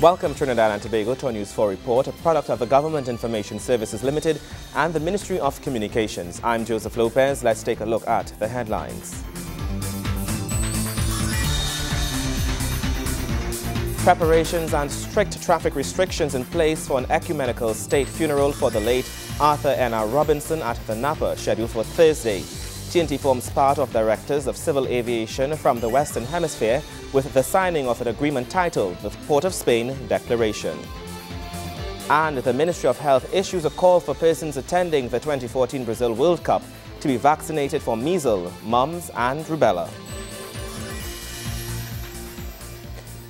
Welcome Trinidad and Tobago to our News 4 report, a product of the Government Information Services Limited and the Ministry of Communications. I'm Joseph Lopez. Let's take a look at the headlines. Preparations and strict traffic restrictions in place for an ecumenical state funeral for the late Arthur N.R. Robinson at the Napa, scheduled for Thursday. TNT forms part of Directors of Civil Aviation from the Western Hemisphere with the signing of an agreement titled the Port of Spain Declaration. And the Ministry of Health issues a call for persons attending the 2014 Brazil World Cup to be vaccinated for measles, mumps and rubella.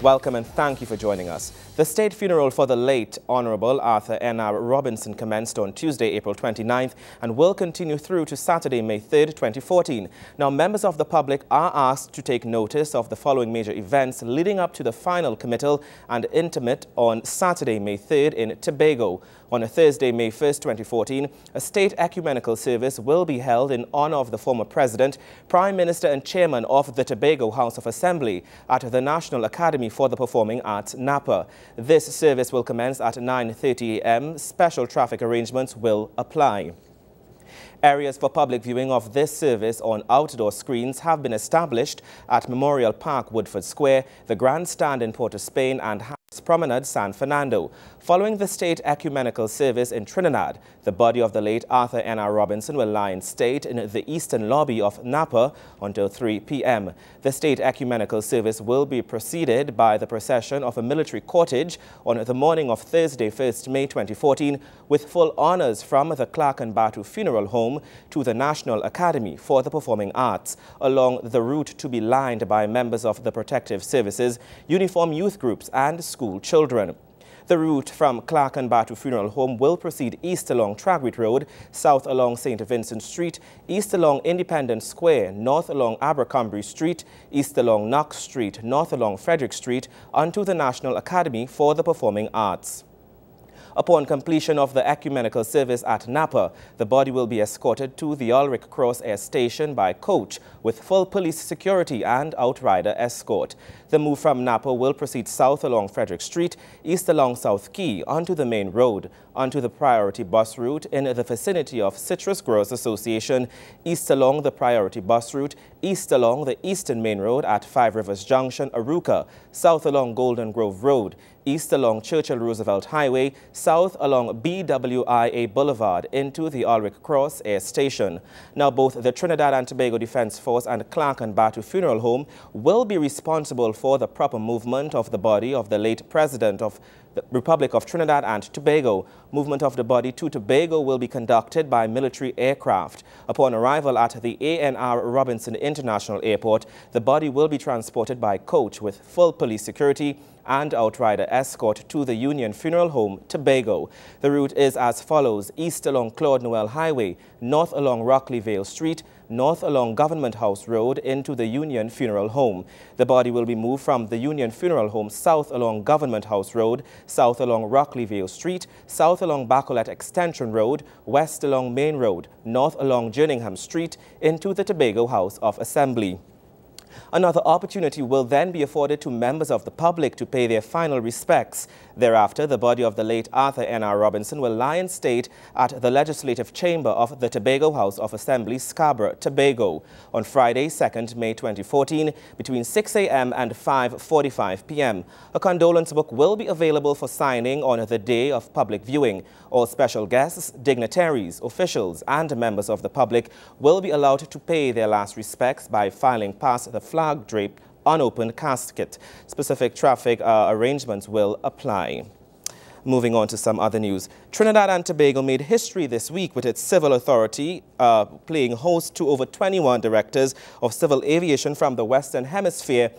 Welcome and thank you for joining us. The state funeral for the late Honorable Arthur N.R. Robinson commenced on Tuesday, April 29th and will continue through to Saturday, May 3rd, 2014. Now, members of the public are asked to take notice of the following major events leading up to the final committal and intimate on Saturday, May 3rd in Tobago. On a Thursday, May 1st, 2014, a state ecumenical service will be held in honor of the former President, Prime Minister and Chairman of the Tobago House of Assembly at the National Academy for the Performing Arts, Napa. This service will commence at 9:30 a.m. Special traffic arrangements will apply. Areas for public viewing of this service on outdoor screens have been established at Memorial Park, Woodford Square, the Grandstand in Port of Spain and Harris Promenade, San Fernando. Following the state ecumenical service in Trinidad, the body of the late Arthur N.R. Robinson will lie in state in the eastern lobby of Napa until 3 p.m. The state ecumenical service will be preceded by the procession of a military cortege on the morning of Thursday, 1st May 2014, with full honors from the Clark and Batu Funeral Home to the National Academy for the Performing Arts, along the route to be lined by members of the protective services, uniform youth groups and school children. The route from Clark and Batu Funeral Home will proceed east along Tragwit Road, south along St. Vincent Street, east along Independence Square, north along Abercrombie Street, east along Knox Street, north along Frederick Street, onto the National Academy for the Performing Arts. Upon completion of the ecumenical service at Napa, the body will be escorted to the Ulrich Cross Air Station by coach with full police security and outrider escort. The move from Napa will proceed south along Frederick Street, east along South Quay, onto the main road, onto the priority bus route in the vicinity of Citrus Growers Association, east along the priority bus route, east along the eastern main road at Five Rivers Junction, Aruca, south along Golden Grove Road, east along Churchill Roosevelt Highway, south along BWIA Boulevard into the Ulrich Cross Air Station. Now, both the Trinidad and Tobago Defense Force and Clark and Batu Funeral Home will be responsible for the proper movement of the body of the late President of the Republic of Trinidad and Tobago. Movement of the body to Tobago will be conducted by military aircraft. Upon arrival at the A.N.R. Robinson International Airport, the body will be transported by coach with full police security and outrider escort to the Union Funeral Home, Tobago. The route is as follows: east along Claude Noel Highway, north along Rockley Vale Street, north along Government House Road into the Union Funeral Home. The body will be moved from the Union Funeral Home south along Government House Road, south along Rockley Vale Street, south along Bacolet Extension Road, west along Main Road, north along Jerningham Street into the Tobago House of Assembly. Another opportunity will then be afforded to members of the public to pay their final respects. Thereafter, the body of the late Arthur N.R. Robinson will lie in state at the Legislative Chamber of the Tobago House of Assembly, Scarborough, Tobago, on Friday, 2nd May 2014, between 6 a.m. and 5:45 p.m. A condolence book will be available for signing on the day of public viewing. All special guests, dignitaries, officials, and members of the public will be allowed to pay their last respects by filing past the flag-draped unopened casket. Specific traffic arrangements will apply. Moving on to some other news. Trinidad and Tobago made history this week with its civil authority playing host to over 21 directors of civil aviation from the Western Hemisphere,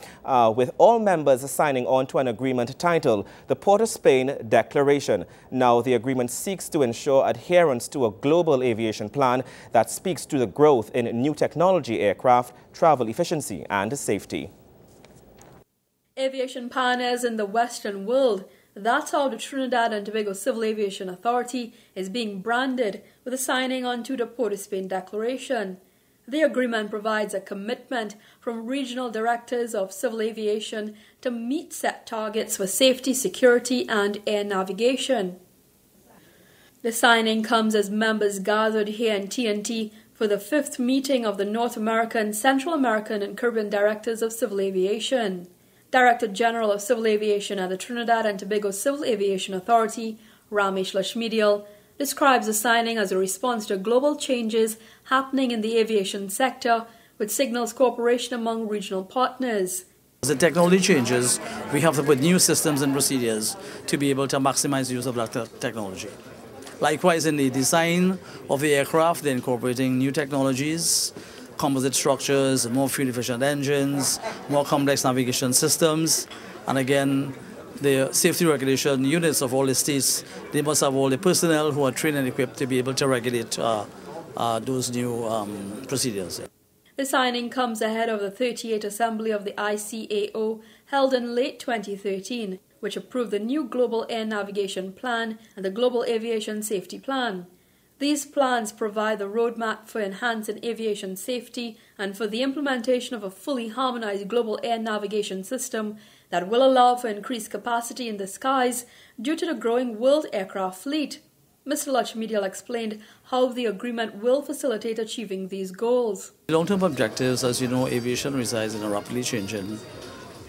with all members signing on to an agreement titled the Port of Spain Declaration. Now, the agreement seeks to ensure adherence to a global aviation plan that speaks to the growth in new technology aircraft, travel efficiency and safety. Aviation pioneers in the Western world. That's how the Trinidad and Tobago Civil Aviation Authority is being branded with the signing on to the Port of Spain Declaration. The agreement provides a commitment from regional directors of civil aviation to meet set targets for safety, security and air navigation. The signing comes as members gathered here in TNT for the 5th meeting of the North American, Central American and Caribbean Directors of Civil Aviation. Director General of Civil Aviation at the Trinidad and Tobago Civil Aviation Authority, Ramesh Lashmedial, describes the signing as a response to global changes happening in the aviation sector, which signals cooperation among regional partners. As the technology changes, we have to put new systems and procedures to be able to maximize the use of that technology. Likewise, in the design of the aircraft, they're incorporating new technologies, composite structures, more fuel-efficient engines, more complex navigation systems, and again, the safety regulation units of all the states, they must have all the personnel who are trained and equipped to be able to regulate those new procedures. The signing comes ahead of the 38th Assembly of the ICAO held in late 2013, which approved the new Global Air Navigation Plan and the Global Aviation Safety Plan. These plans provide the roadmap for enhancing aviation safety and for the implementation of a fully harmonized global air navigation system that will allow for increased capacity in the skies due to the growing world aircraft fleet. Mr. Lashmedial explained how the agreement will facilitate achieving these goals. Long-term objectives, as you know, aviation resides in a rapidly changing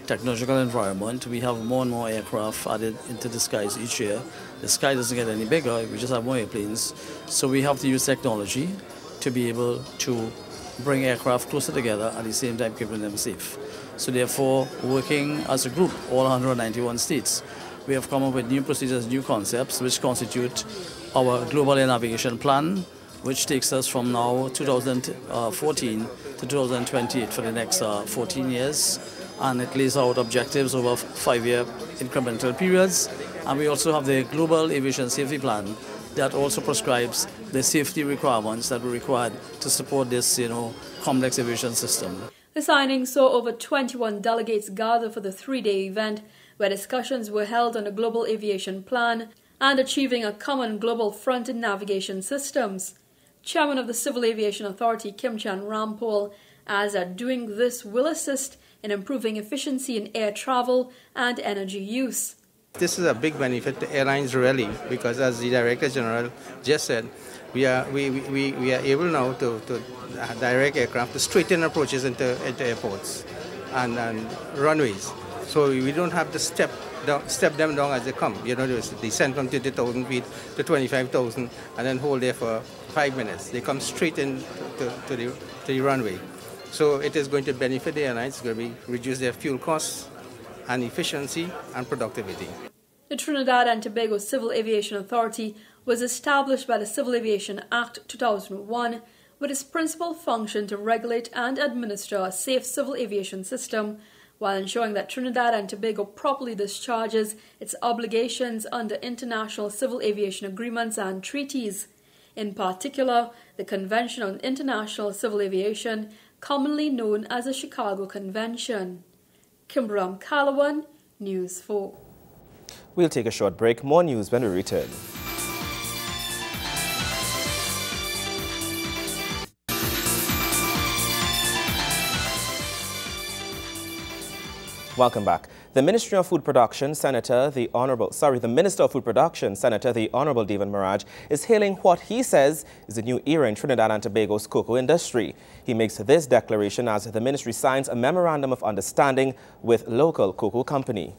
technological environment. We have more and more aircraft added into the skies each year. The sky doesn't get any bigger, we just have more airplanes. So we have to use technology to be able to bring aircraft closer together at the same time keeping them safe. So therefore, working as a group, all 191 states, we have come up with new procedures, new concepts, which constitute our Global Air Navigation Plan, which takes us from now 2014 to 2028 for the next 14 years. And it lays out objectives over 5-year incremental periods. And we also have the Global Aviation Safety Plan that also prescribes the safety requirements that were required to support this, complex aviation system. The signing saw over 21 delegates gather for the 3-day event, where discussions were held on the Global Aviation Plan and achieving a common global front in navigation systems. Chairman of the Civil Aviation Authority, Kim Chan Rampol, adds that doing this will assist in improving efficiency in air travel and energy use. This is a big benefit to airlines really, because as the Director General just said, we are able now to direct aircraft to straighten approaches into airports and runways. So we don't have to step them down as they come. They descend from 30,000 feet to 25,000 and then hold there for 5 minutes. They come straight in to the runway. So it is going to benefit the airlines. It's going to reduce their fuel costs and efficiency and productivity. The Trinidad and Tobago Civil Aviation Authority was established by the Civil Aviation Act 2001 with its principal function to regulate and administer a safe civil aviation system while ensuring that Trinidad and Tobago properly discharges its obligations under international civil aviation agreements and treaties. In particular, the Convention on International Civil Aviation, commonly known as the Chicago Convention. Kimberam Calawan, News 4. We'll take a short break. More news when we return. Welcome back. The Ministry of Food Production, the Minister of Food Production, Senator the Honorable Devan Maraj, is hailing what he says is a new era in Trinidad and Tobago's cocoa industry. He makes this declaration as the ministry signs a memorandum of understanding with local cocoa company.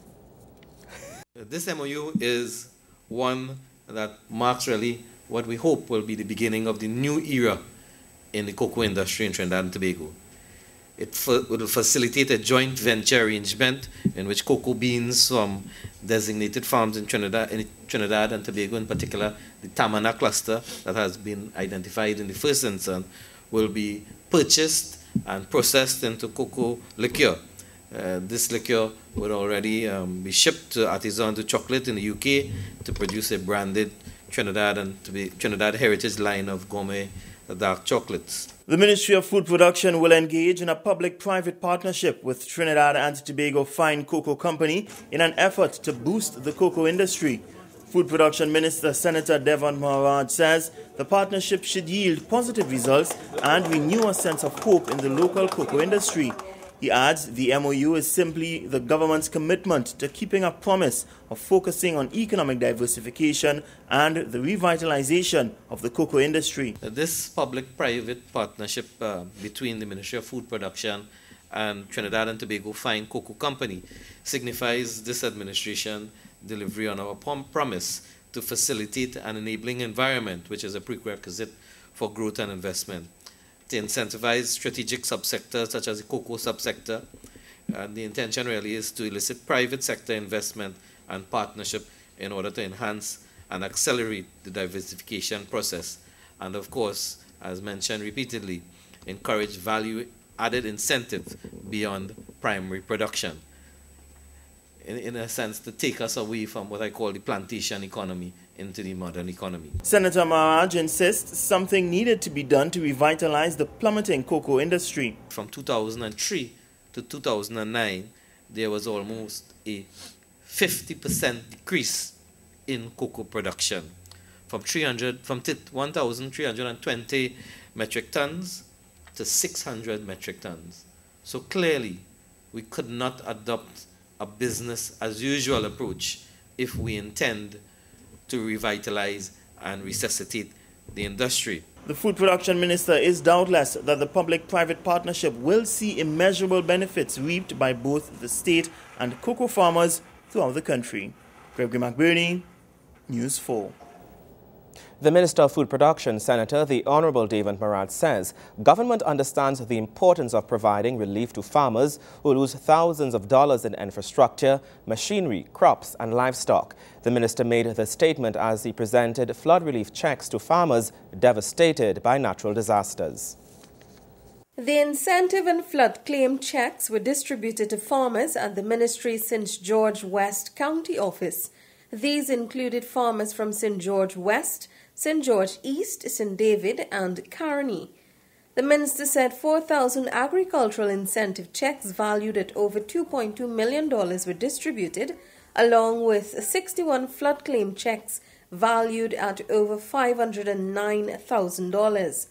This MOU is one that marks really what we hope will be the beginning of the new era in the cocoa industry in Trinidad and Tobago. It will facilitate a joint venture arrangement in which cocoa beans from designated farms in Trinidad and Tobago, in particular the Tamana cluster that has been identified in the first instance, will be purchased and processed into cocoa liqueur. This liqueur would already be shipped to Artisan to Chocolate in the UK to produce a branded Trinidad Heritage line of gourmet dark chocolates. The Ministry of Food Production will engage in a public-private partnership with Trinidad and Tobago Fine Cocoa Company in an effort to boost the cocoa industry. Food Production Minister Senator Devon Maharaj says the partnership should yield positive results and renew a sense of hope in the local cocoa industry. He adds the MOU is simply the government's commitment to keeping a promise of focusing on economic diversification and the revitalization of the cocoa industry. This public-private partnership between the Ministry of Food Production and Trinidad and Tobago Fine Cocoa Company signifies this administration delivery on our promise to facilitate an enabling environment, which is a prerequisite for growth and investment, to incentivize strategic subsectors such as the cocoa subsector. And the intention really is to elicit private sector investment and partnership in order to enhance and accelerate the diversification process. And of course, as mentioned repeatedly, encourage value-added incentives beyond primary production. In a sense, to take us away from what I call the plantation economy into the modern economy. Senator Maharaj insists something needed to be done to revitalize the plummeting cocoa industry. From 2003 to 2009, there was almost a 50% decrease in cocoa production, from 1,320 metric tons to 600 metric tons. So clearly, we could not adopt a business as usual approach if we intend to revitalize and resuscitate the industry. The Food Production Minister is doubtless that the public-private partnership will see immeasurable benefits reaped by both the state and cocoa farmers throughout the country. Gregory McBurney, News 4. The Minister of Food Production, Senator the Honorable Devon Maharaj, says government understands the importance of providing relief to farmers who lose thousands of dollars in infrastructure, machinery, crops and livestock. The minister made the statement as he presented flood relief checks to farmers devastated by natural disasters. The incentive and flood claim checks were distributed to farmers at the ministry's St. George West County office. These included farmers from St. George West, St. George East, St. David and Caroni. The minister said 4,000 agricultural incentive checks valued at over $2.2 million were distributed, along with 61 flood claim checks valued at over $509,000.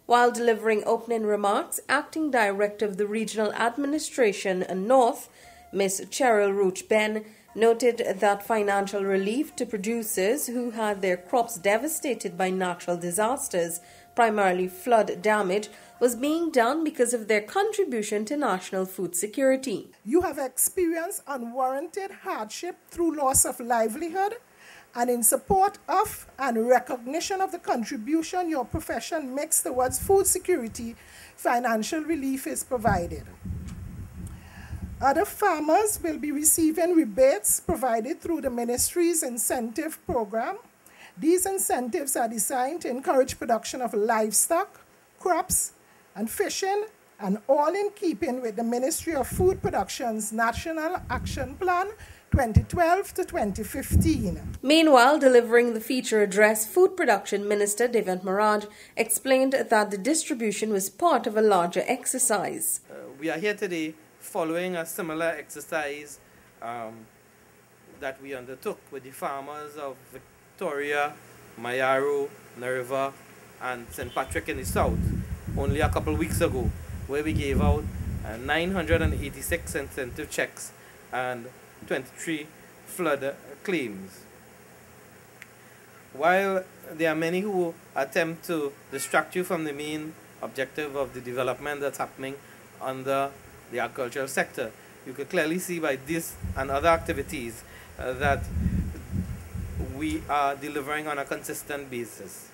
While delivering opening remarks, Acting Director of the Regional Administration North, Ms. Cheryl Roach-Ben, noted that financial relief to producers who had their crops devastated by natural disasters, primarily flood damage, was being done because of their contribution to national food security. You have experienced unwarranted hardship through loss of livelihood, and in support of and recognition of the contribution your profession makes towards food security, financial relief is provided. Other farmers will be receiving rebates provided through the ministry's incentive program. These incentives are designed to encourage production of livestock, crops, and fishing, and all in keeping with the Ministry of Food Production's National Action Plan 2012 to 2015. Meanwhile, delivering the feature address, Food Production Minister Devon Maharaj explained that the distribution was part of a larger exercise. We are here today following a similar exercise that we undertook with the farmers of Victoria, Mayaro, Nariva, and St. Patrick in the south only a couple weeks ago, where we gave out 986 incentive checks and 23 flood claims. While there are many who attempt to distract you from the main objective of the development that's happening under the agricultural sector, you can clearly see by this and other activities that we are delivering on a consistent basis,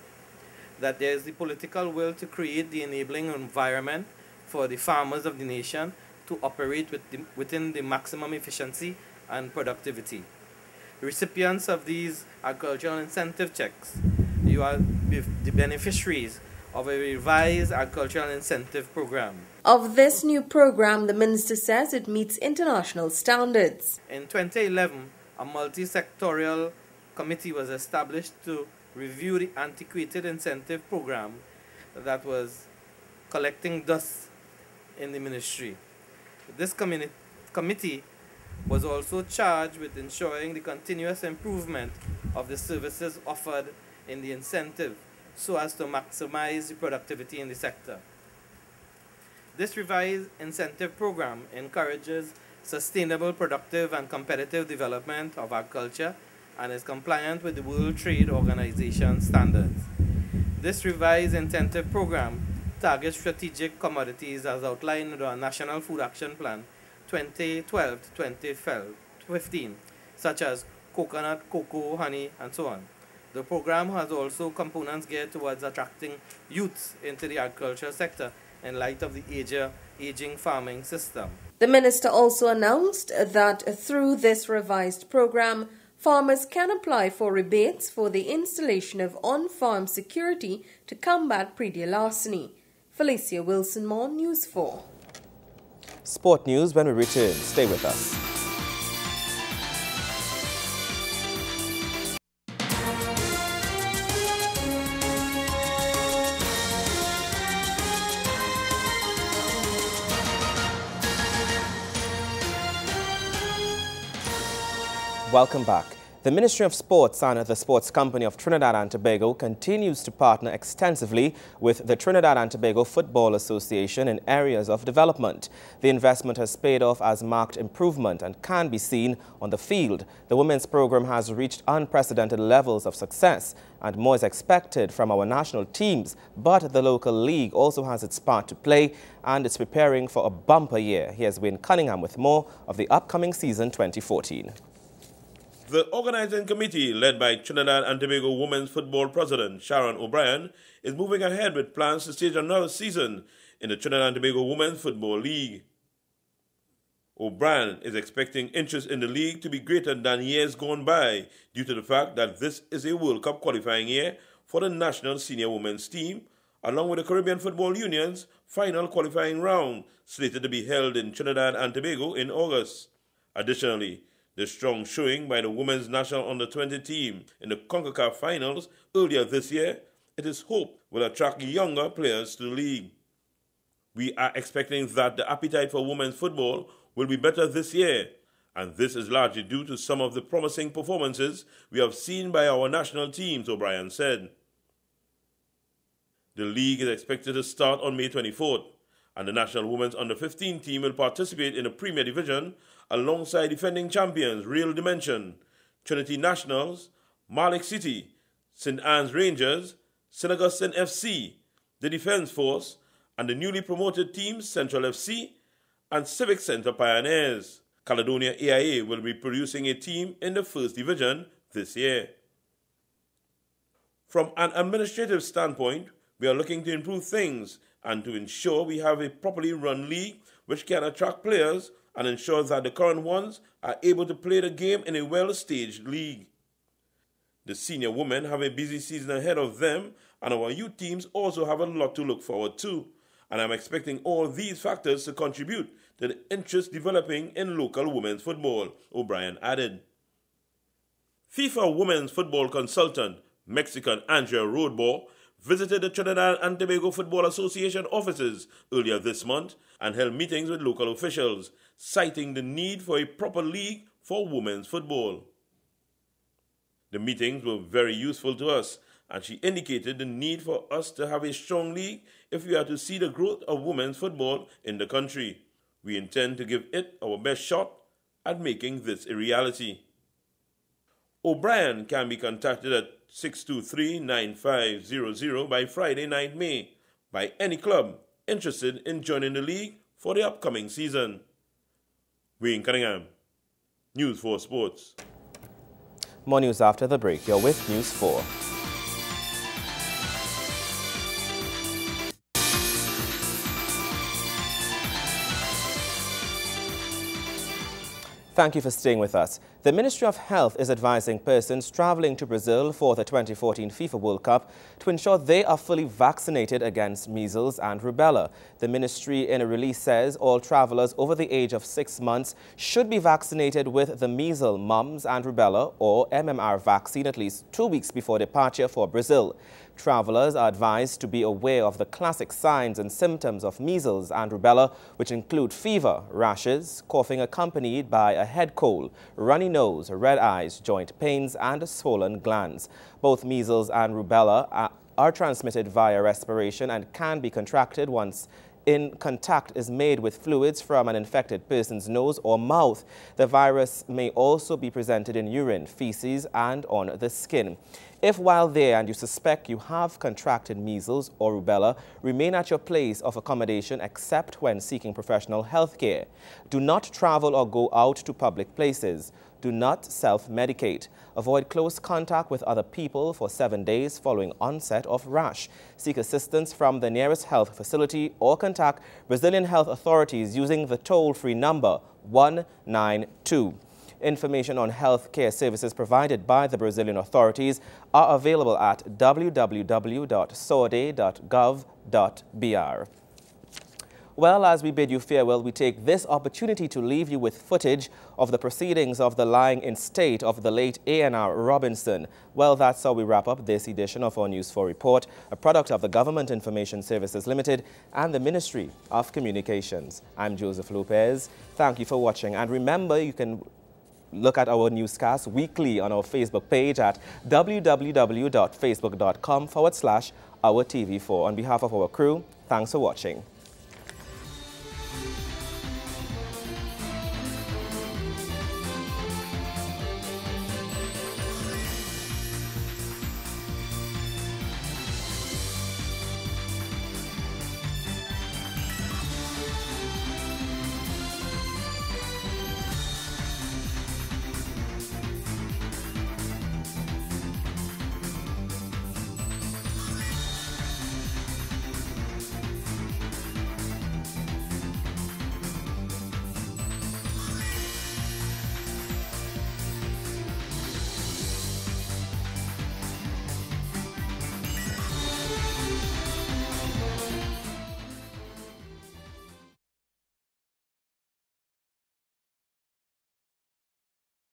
that there is the political will to create the enabling environment for the farmers of the nation to operate within the maximum efficiency and productivity. Recipients of these agricultural incentive checks, you are the beneficiaries of a revised agricultural incentive program. Of this new program, the minister says it meets international standards. In 2011, a multi-sectorial committee was established to review the antiquated incentive program that was collecting dust in the ministry. This committee was also charged with ensuring the continuous improvement of the services offered in the incentive so as to maximize the productivity in the sector. This revised incentive program encourages sustainable, productive, and competitive development of agriculture and is compliant with the World Trade Organization standards. This revised incentive program targets strategic commodities as outlined in our National Food Action Plan 2012 to 2015, such as coconut, cocoa, honey, and so on. The program has also components geared towards attracting youths into the agricultural sector in light of the aging farming system. The minister also announced that through this revised program, farmers can apply for rebates for the installation of on-farm security to combat pre-deal larceny. Felicia Wilson-Moore, News 4. Sport news when we return. Stay with us. Welcome back. The Ministry of Sports and the Sports Company of Trinidad and Tobago continues to partner extensively with the Trinidad and Tobago Football Association in areas of development. The investment has paid off as marked improvement and can be seen on the field. The women's program has reached unprecedented levels of success, and more is expected from our national teams. But the local league also has its part to play and is preparing for a bumper year. Here's Wayne Cunningham with more of the upcoming season 2014. The organizing committee, led by Trinidad and Tobago Women's Football President Sharon O'Brien, is moving ahead with plans to stage another season in the Trinidad and Tobago Women's Football League. O'Brien is expecting interest in the league to be greater than years gone by due to the fact that this is a World Cup qualifying year for the national senior women's team, along with the Caribbean Football Union's final qualifying round, slated to be held in Trinidad and Tobago in August. Additionally, the strong showing by the women's national under-20 team in the CONCACAF finals earlier this year, it is hoped will attract younger players to the league. We are expecting that the appetite for women's football will be better this year, and this is largely due to some of the promising performances we have seen by our national teams, O'Brien said. The league is expected to start on May 24th, and the national women's under-15 team will participate in the Premier Division alongside defending champions Real Dimension, Trinity Nationals, Malik City, St. Anne's Rangers, St. Augustine FC, the Defence Force, and the newly promoted teams Central FC and Civic Centre Pioneers. Caledonia AIA will be producing a team in the First Division this year. From an administrative standpoint, we are looking to improve things and to ensure we have a properly run league which can attract players and ensure that the current ones are able to play the game in a well-staged league. The senior women have a busy season ahead of them, and our youth teams also have a lot to look forward to, and I'm expecting all these factors to contribute to the interest developing in local women's football, O'Brien added. FIFA women's football consultant, Mexican Andrea Rodbor, visited the Trinidad and Tobago Football Association offices earlier this month and held meetings with local officials, citing the need for a proper league for women's football. The meetings were very useful to us, and she indicated the need for us to have a strong league if we are to see the growth of women's football in the country. We intend to give it our best shot at making this a reality. O'Brien can be contacted at 623-9500 by Friday 9 May by any club interested in joining the league for the upcoming season. Wayne Cunningham, News 4 Sports. More news after the break. You're with News 4. Thank you for staying with us. The Ministry of Health is advising persons traveling to Brazil for the 2014 FIFA World Cup to ensure they are fully vaccinated against measles and rubella. The ministry in a release says all travelers over the age of 6 months should be vaccinated with the measles, mumps and rubella or MMR vaccine at least 2 weeks before departure for Brazil. Travelers are advised to be aware of the classic signs and symptoms of measles and rubella, which include fever, rashes, coughing accompanied by a head cold, runny nose, red eyes, joint pains, and swollen glands. Both measles and rubella are transmitted via respiration and can be contracted once in contact is made with fluids from an infected person's nose or mouth. The virus may also be presented in urine, feces, and on the skin. If while there and you suspect you have contracted measles or rubella, remain at your place of accommodation except when seeking professional health care. Do not travel or go out to public places. Do not self-medicate. Avoid close contact with other people for 7 days following onset of rash. Seek assistance from the nearest health facility or contact Brazilian health authorities using the toll-free number 192. Information on health care services provided by the Brazilian authorities are available at www.sode.gov.br. Well, as we bid you farewell, we take this opportunity to leave you with footage of the proceedings of the lying-in state of the late A.N.R. Robinson. Well, that's how we wrap up this edition of our News 4 Report, a product of the Government Information Services Limited and the Ministry of Communications. I'm Joseph Lopez. Thank you for watching, and remember, you can look at our newscast weekly on our Facebook page at www.facebook.com/OurTV4. On behalf of our crew, thanks for watching.